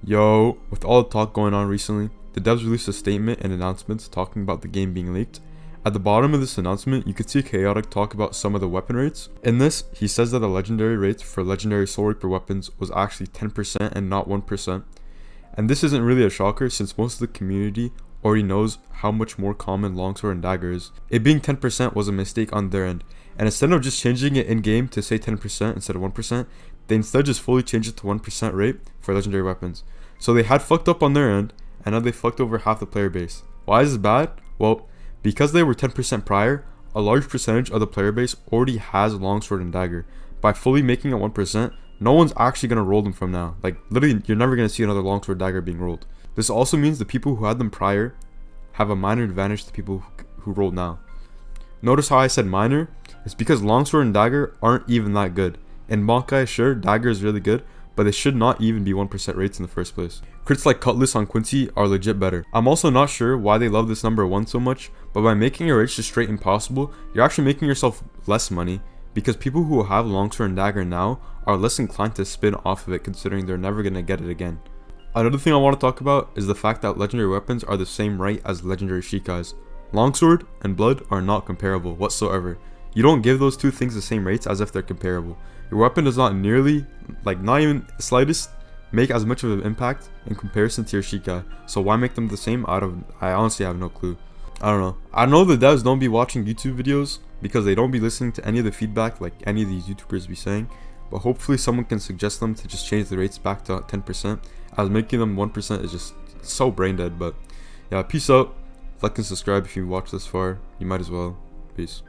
Yo, with all the talk going on recently, the devs released a statement and announcements talking about the game being leaked. At the bottom of this announcement, you can see Chaotic talk about some of the weapon rates. In this, he says that the legendary rates for legendary Soul Reaper weapons was actually 10% and not 1%. And this isn't really a shocker since most of the community already knows how much more common longsword and dagger is. It being 10% was a mistake on their end, and instead of just changing it in game to say 10% instead of 1%, they instead just fully changed it to 1% rate for legendary weapons. So they had fucked up on their end, and now they fucked over half the player base. Why is this bad? Well, because they were 10% prior, a large percentage of the player base already has longsword and dagger. By fully making it 1%, no one's actually going to roll them from now. Like, literally, you're never going to see another longsword dagger being rolled. This also means the people who had them prior have a minor advantage to the people who roll now. Notice how I said minor? It's because longsword and dagger aren't even that good. In Bankai, sure, dagger is really good, but they should not even be 1% rates in the first place. Crits like Cutlass on Quincy are legit better. I'm also not sure why they love this number 1 so much, but by making your rates just straight impossible, you're actually making yourself less money, because people who have longsword and dagger now are less inclined to spin off of it considering they're never going to get it again. Another thing I want to talk about is the fact that legendary weapons are the same rate as legendary Shikais. Longsword and Blood are not comparable whatsoever. You don't give those two things the same rates as if they're comparable. Your weapon does not nearly, not even the slightest, make as much of an impact in comparison to your Shikai. So why make them the same? I honestly have no clue. I don't know. I know the devs don't be watching YouTube videos because they don't be listening to any of the feedback like any of these YouTubers be saying. But hopefully someone can suggest them to just change the rates back to 10%, as making them 1% is just so brain dead. But yeah, peace out. Like and subscribe if you watched this far. You might as well. Peace.